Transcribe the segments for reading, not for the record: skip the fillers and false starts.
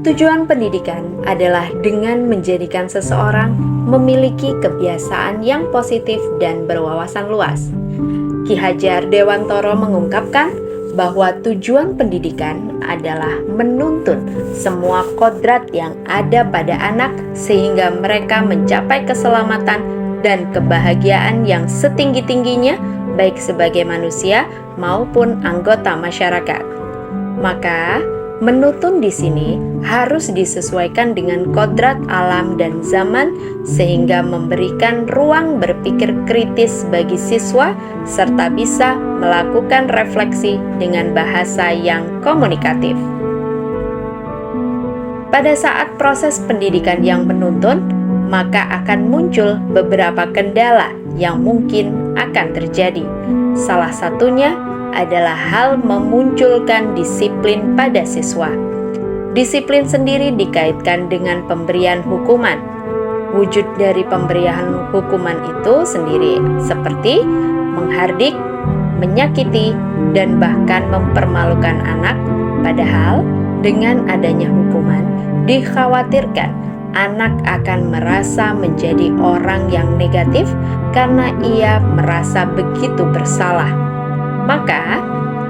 Tujuan pendidikan adalah dengan menjadikan seseorang memiliki kebiasaan yang positif dan berwawasan luas. Ki Hajar Dewantoro mengungkapkan bahwa tujuan pendidikan adalah menuntun semua kodrat yang ada pada anak sehingga mereka mencapai keselamatan dan kebahagiaan yang setinggi-tingginya baik sebagai manusia maupun anggota masyarakat. Maka, menuntun di sini harus disesuaikan dengan kodrat alam dan zaman sehingga memberikan ruang berpikir kritis bagi siswa serta bisa melakukan refleksi dengan bahasa yang komunikatif. Pada saat proses pendidikan yang menuntun, maka akan muncul beberapa kendala yang mungkin akan terjadi. Salah satunya adalah hal memunculkan disiplin pada siswa. Disiplin sendiri dikaitkan dengan pemberian hukuman. Wujud dari pemberian hukuman itu sendiri seperti menghardik, menyakiti, dan bahkan mempermalukan anak. Padahal dengan adanya hukuman, dikhawatirkan anak akan merasa menjadi orang yang negatif karena ia merasa begitu bersalah. Maka,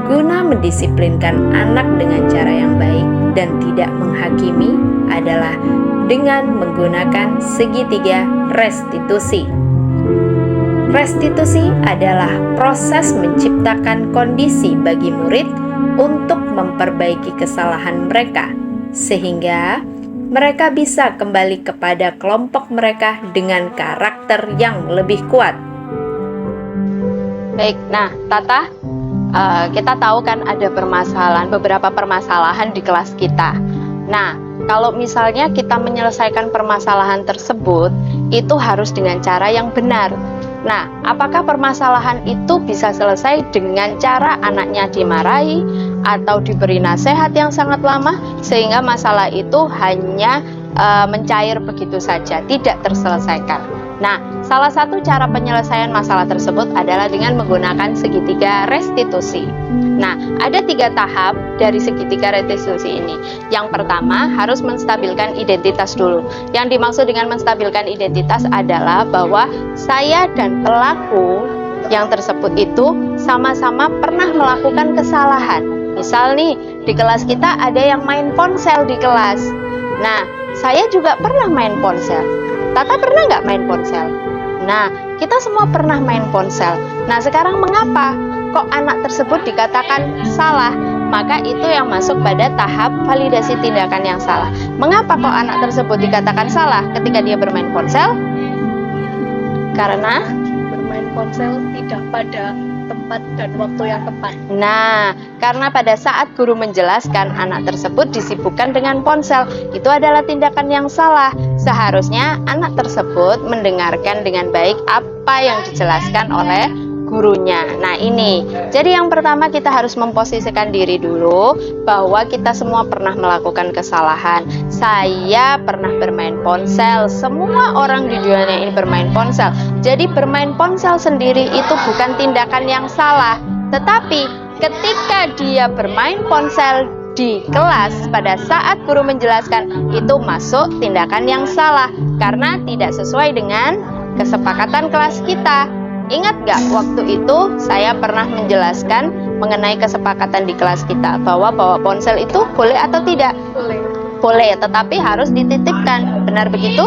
guna mendisiplinkan anak dengan cara yang baik dan tidak menghakimi adalah dengan menggunakan segitiga restitusi. Restitusi adalah proses menciptakan kondisi bagi murid untuk memperbaiki kesalahan mereka, sehingga mereka bisa kembali kepada kelompok mereka dengan karakter yang lebih kuat. Baik, nah Tata, kita tahu kan ada beberapa permasalahan di kelas kita. Nah, kalau misalnya kita menyelesaikan permasalahan tersebut, itu harus dengan cara yang benar. Nah, apakah permasalahan itu bisa selesai dengan cara anaknya dimarahi atau diberi nasihat yang sangat lama sehingga masalah itu hanya mencair begitu saja, tidak terselesaikan? Nah, salah satu cara penyelesaian masalah tersebut adalah dengan menggunakan segitiga restitusi. Nah, ada 3 tahap dari segitiga restitusi ini. Yang pertama, harus menstabilkan identitas dulu. Yang dimaksud dengan menstabilkan identitas adalah bahwa saya dan pelaku yang tersebut itu sama-sama pernah melakukan kesalahan. Misal nih, di kelas kita ada yang main ponsel di kelas. Nah, saya juga pernah main ponsel. Tata pernah nggak main ponsel? Nah, kita semua pernah main ponsel. Nah, sekarang mengapa kok anak tersebut dikatakan salah? Maka itu yang masuk pada tahap validasi tindakan yang salah. Mengapa kok anak tersebut dikatakan salah ketika dia bermain ponsel? Karena bermain ponsel tidak pada tempat dan waktu yang tepat. Nah, karena pada saat guru menjelaskan anak tersebut disibukkan dengan ponsel, itu adalah tindakan yang salah. Seharusnya anak tersebut mendengarkan dengan baik apa yang dijelaskan oleh gurunya. Nah, ini. Jadi yang pertama kita harus memposisikan diri dulu bahwa kita semua pernah melakukan kesalahan. Saya pernah bermain ponsel. Semua orang di dunia ini bermain ponsel. Jadi bermain ponsel sendiri itu bukan tindakan yang salah. Tetapi ketika dia bermain ponsel di kelas pada saat guru menjelaskan, itu masuk tindakan yang salah karena tidak sesuai dengan kesepakatan kelas kita. Ingat gak waktu itu saya pernah menjelaskan mengenai kesepakatan di kelas kita bahwa bawa ponsel itu boleh atau tidak? Boleh, tetapi harus dititipkan. Benar begitu?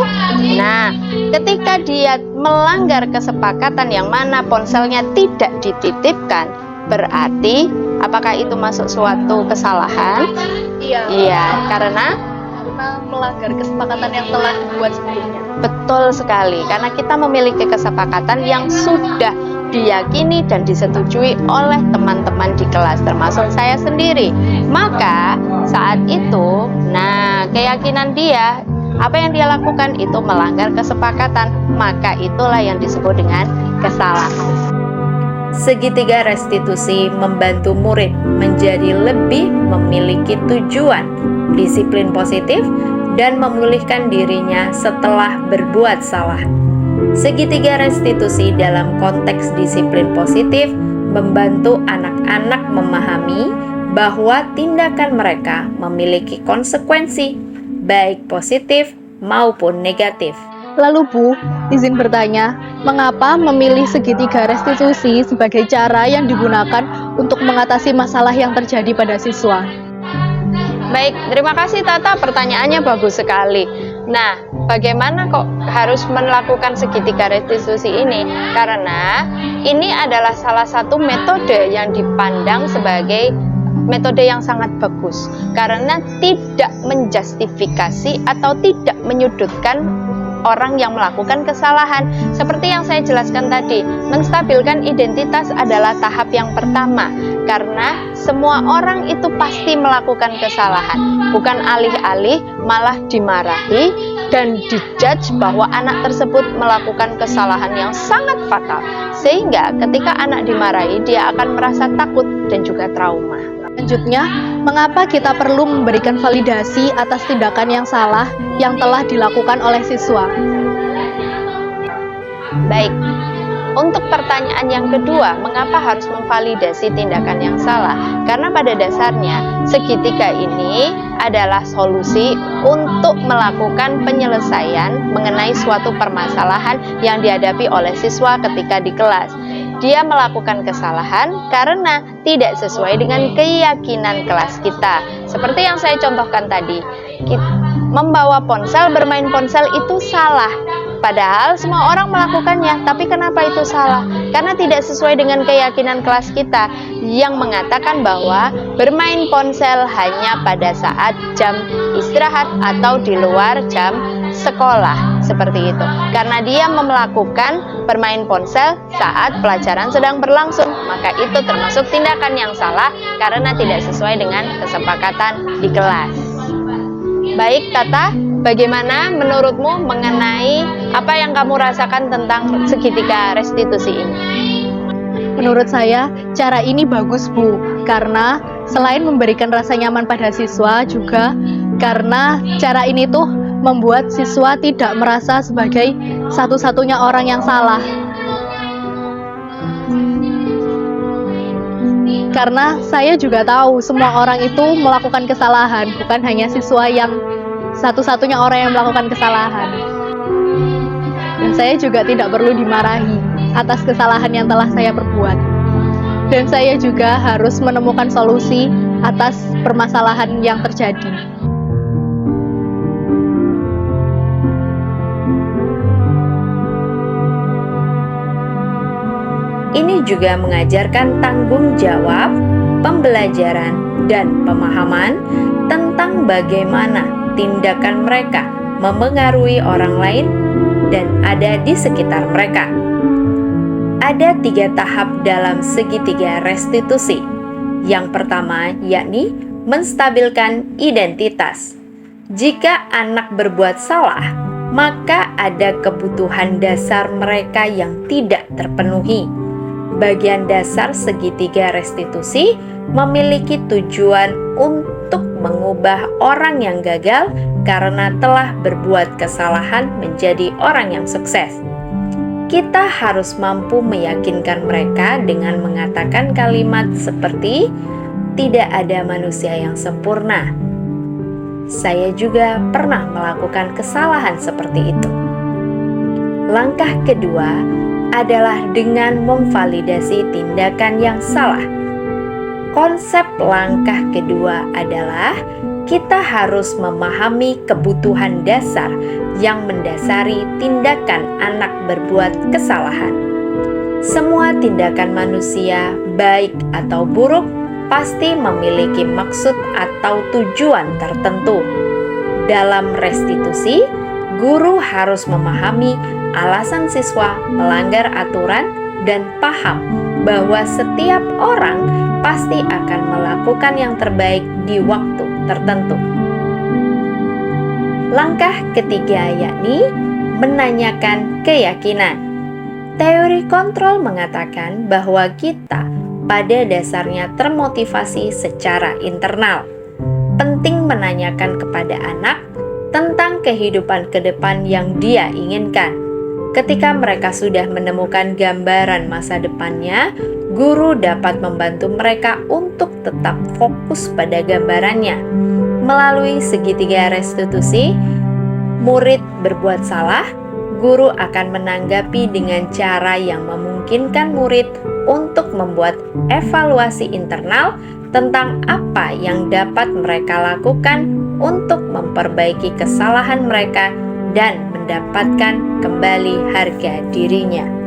Nah, ketika dia melanggar kesepakatan yang mana ponselnya tidak dititipkan, berarti apakah itu masuk suatu kesalahan? Iya, karena melanggar kesepakatan yang telah dibuat sebelumnya. Betul sekali, karena kita memiliki kesepakatan yang sudah diyakini dan disetujui oleh teman-teman di kelas, termasuk saya sendiri. Maka saat itu, keyakinan dia, apa yang dia lakukan itu melanggar kesepakatan, maka itulah yang disebut dengan kesalahan. Segitiga restitusi membantu murid menjadi lebih memiliki tujuan, disiplin positif, dan memulihkan dirinya setelah berbuat salah. Segitiga restitusi dalam konteks disiplin positif membantu anak-anak memahami bahwa tindakan mereka memiliki konsekuensi baik positif maupun negatif. Lalu Bu, izin bertanya, mengapa memilih segitiga restitusi sebagai cara yang digunakan untuk mengatasi masalah yang terjadi pada siswa? Baik, terima kasih Tata, pertanyaannya bagus sekali. Nah, bagaimana kok harus melakukan segitiga restitusi ini? Karena ini adalah salah satu metode yang dipandang sebagai metode yang sangat bagus. Karena tidak menjustifikasi atau tidak menyudutkan orang yang melakukan kesalahan. Seperti yang saya jelaskan tadi, menstabilkan identitas adalah tahap yang pertama. Karena semua orang itu pasti melakukan kesalahan, bukan alih-alih malah dimarahi dan dijudge bahwa anak tersebut melakukan kesalahan yang sangat fatal. Sehingga ketika anak dimarahi, dia akan merasa takut dan juga trauma. Selanjutnya, mengapa kita perlu memberikan validasi atas tindakan yang salah yang telah dilakukan oleh siswa? Baik, untuk pertanyaan yang kedua, mengapa harus memvalidasi tindakan yang salah? Karena pada dasarnya, segitiga ini adalah solusi untuk melakukan penyelesaian mengenai suatu permasalahan yang dihadapi oleh siswa ketika di kelas. Dia melakukan kesalahan karena tidak sesuai dengan keyakinan kelas kita. Seperti yang saya contohkan tadi, membawa ponsel, bermain ponsel itu salah. Padahal semua orang melakukannya, tapi kenapa itu salah? Karena tidak sesuai dengan keyakinan kelas kita yang mengatakan bahwa bermain ponsel hanya pada saat jam istirahat atau di luar jam sekolah, seperti itu. Karena dia melakukan bermain ponsel saat pelajaran sedang berlangsung, maka itu termasuk tindakan yang salah karena tidak sesuai dengan kesepakatan di kelas. Baik Tata, bagaimana menurutmu mengenai apa yang kamu rasakan tentang segitiga restitusi ini? Menurut saya, cara ini bagus Bu, karena selain memberikan rasa nyaman pada siswa juga, karena cara ini tuh membuat siswa tidak merasa sebagai satu-satunya orang yang salah. Karena saya juga tahu semua orang itu melakukan kesalahan, bukan hanya siswa yang satu-satunya orang yang melakukan kesalahan. Dan saya juga tidak perlu dimarahi atas kesalahan yang telah saya perbuat. Dan saya juga harus menemukan solusi atas permasalahan yang terjadi. Ini juga mengajarkan tanggung jawab, pembelajaran, dan pemahaman tentang bagaimana tindakan mereka memengaruhi orang lain dan ada di sekitar mereka. Ada 3 tahap dalam segitiga restitusi. Yang pertama yakni menstabilkan identitas. Jika anak berbuat salah, maka ada kebutuhan dasar mereka yang tidak terpenuhi. Bagian dasar segitiga restitusi memiliki tujuan untuk mengubah orang yang gagal karena telah berbuat kesalahan menjadi orang yang sukses. Kita harus mampu meyakinkan mereka dengan mengatakan kalimat seperti "tidak ada manusia yang sempurna". Saya juga pernah melakukan kesalahan seperti itu. Langkah kedua adalah dengan memvalidasi tindakan yang salah. Konsep langkah kedua adalah kita harus memahami kebutuhan dasar yang mendasari tindakan anak berbuat kesalahan. Semua tindakan manusia, baik atau buruk, pasti memiliki maksud atau tujuan tertentu. Dalam restitusi, guru harus memahami alasan siswa melanggar aturan dan paham bahwa setiap orang pasti akan melakukan yang terbaik di waktu tertentu. Langkah ketiga yakni menanyakan keyakinan. Teori kontrol mengatakan bahwa kita pada dasarnya termotivasi secara internal. Penting menanyakan kepada anak tentang kehidupan ke depan yang dia inginkan. Ketika mereka sudah menemukan gambaran masa depannya, guru dapat membantu mereka untuk tetap fokus pada gambarannya. Melalui segitiga restitusi, murid berbuat salah, guru akan menanggapi dengan cara yang memungkinkan murid untuk membuat evaluasi internal tentang apa yang dapat mereka lakukan untuk memperbaiki kesalahan mereka dan mendapatkan kembali harga dirinya.